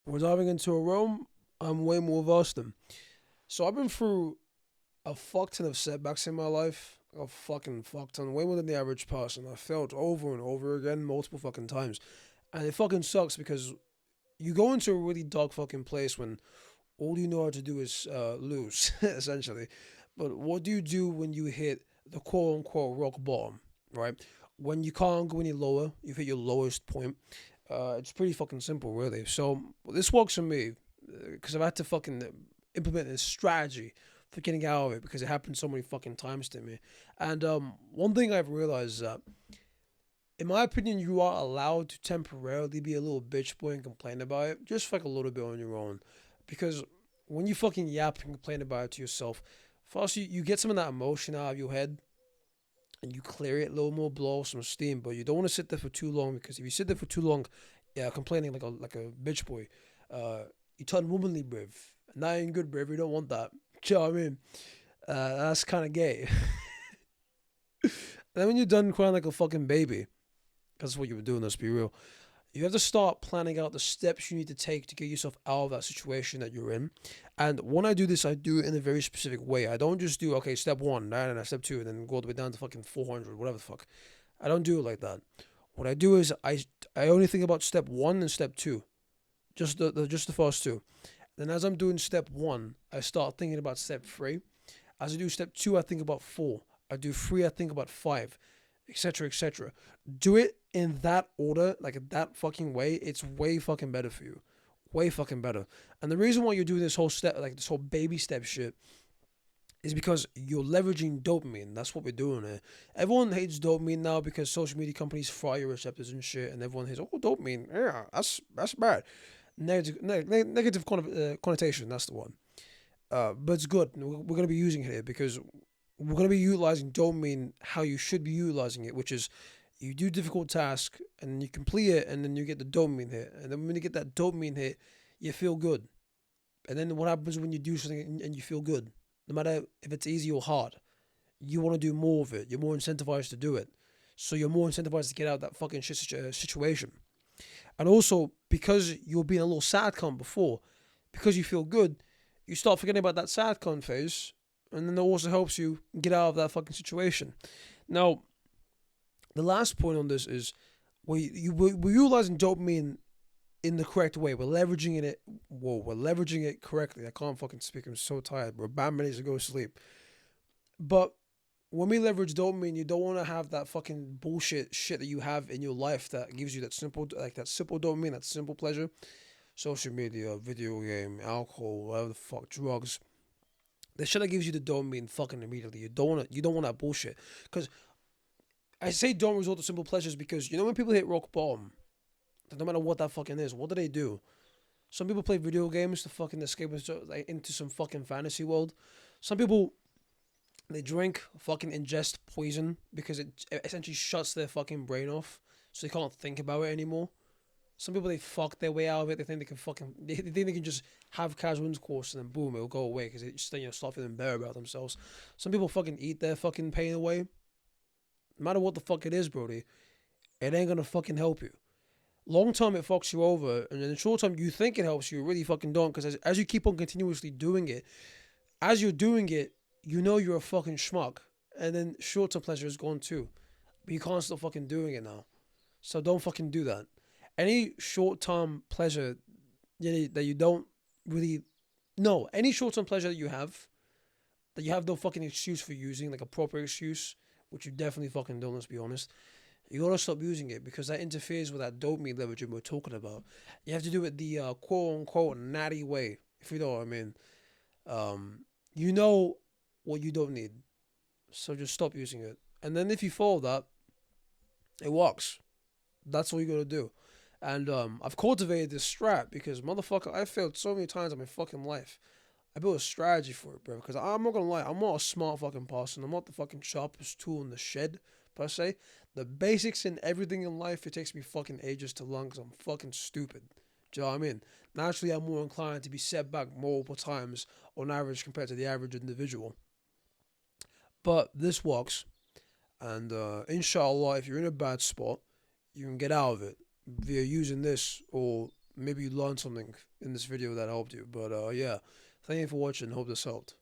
We're diving into a realm I'm way more versed in. So I've been through a fuck ton of setbacks in my life. A fucking fuck ton, way more than the average person. I failed over and over again, multiple fucking times. And it fucking sucks because you go into a really dark fucking place when all you know how to do is lose, essentially. But what do you do when you hit the quote unquote rock bottom, right? When you can't go any lower, you've hit your lowest point. It's pretty fucking simple, really. So this works for me because I've had to fucking implement this strategy for getting out of it because it happened so many fucking times to me. And one thing I've realized is that, in my opinion, you are allowed to temporarily be a little bitch boy and complain about it, just like a little bit on your own. Because when you fucking yap and complain about it to yourself, first you get some of that emotion out of your head and you clear it a little more, blow off some steam. But you don't want to sit there for too long because if you sit there for too long, yeah, complaining like a bitch boy, you turn womanly, bruv. And that ain't good, bruv. You don't want that. Do you know what I mean? That's kind of gay. And then when you're done crying like a fucking baby, that's what you were doing. Let's be real. You have to start planning out the steps you need to take to get yourself out of that situation that you're in. And when I do this, I do it in a very specific way. I don't just do, okay, step one, nah, step two, and then go all the way down to fucking 400, whatever the fuck. I don't do it like that. What I do is I only think about step one and step two, just the first two. Then as I'm doing step one, I start thinking about step three. As I do step two, I think about four. I do three, I think about five, etc., etc. Do it in that order, like that fucking way. It's way fucking better for you, way fucking better. And the reason why you're doing this whole step, like this whole baby step shit, is because you're leveraging dopamine. That's what we're doing here. Everyone hates dopamine now because social media companies fry your receptors and shit, and everyone hates, oh, dopamine, yeah, that's bad. Negative connotation. That's the one. But it's good. We're gonna be using it here because we're gonna be utilizing dopamine how you should be utilizing it, which is you do difficult task and then you complete it and then you get the dopamine hit, and then when you get that dopamine hit, you feel good. And then what happens when you do something and you feel good, no matter if it's easy or hard, you want to do more of it. You're more incentivized to do it, so you're more incentivized to get out of that fucking shit situation. And also because you're being a little sad cunt before, because you feel good, you start forgetting about that sad cunt phase, and then that also helps you get out of that fucking situation. Now, the last point on this is we're utilizing dopamine in the correct way. We're leveraging it. Whoa, we're leveraging it correctly. I can't fucking speak. I'm so tired, bro. Batman needs to go to sleep. But when we leverage dopamine, you don't want to have that fucking bullshit shit that you have in your life that gives you that simple dopamine, that simple pleasure. Social media, video game, alcohol, whatever the fuck, drugs. The shit that gives you the dopamine fucking immediately. You don't want that bullshit. Because I say don't resort to simple pleasures because you know when people hit rock bottom, no matter what that fucking is, what do they do? Some people play video games to fucking escape into some fucking fantasy world. Some people they drink, fucking ingest poison because it essentially shuts their fucking brain off, so they can't think about it anymore. Some people they fuck their way out of it. They think they can they think they can just have casual intercourse and then boom, it'll go away because they just start feeling better about themselves. Some people fucking eat their fucking pain away. No matter what the fuck it is, Brody, it ain't gonna fucking help you. Long term, it fucks you over, and in the short term, you think it helps you, it really fucking don't. Because as you keep on continuously doing it, as you're doing it, you know you're a fucking schmuck, and then short term pleasure is gone too. But you can't stop fucking doing it now, so don't fucking do that. Any short term pleasure that you don't really no any short term pleasure that you have no fucking excuse for using, like a proper excuse, which you definitely fucking don't. Let's be honest. You gotta stop using it because that interferes with that dopamine leveraging we're talking about. You have to do it the quote unquote natty way, if you know what I mean. You know what you don't need, so just stop using it. And then if you follow that, it works. That's all you gotta do. And I've cultivated this strat because motherfucker, I failed so many times in my fucking life. I built a strategy for it, bro. Because I'm not gonna lie, I'm not a smart fucking person. I'm not the fucking sharpest tool in the shed, per se. The basics in everything in life, it takes me fucking ages to learn because I'm fucking stupid. Do you know what I mean? Naturally, I'm more inclined to be set back multiple times on average compared to the average individual. But this works. And inshallah, if you're in a bad spot, you can get out of it via using this or maybe you learned something in this video that helped you. But yeah, thank you for watching. Hope this helped.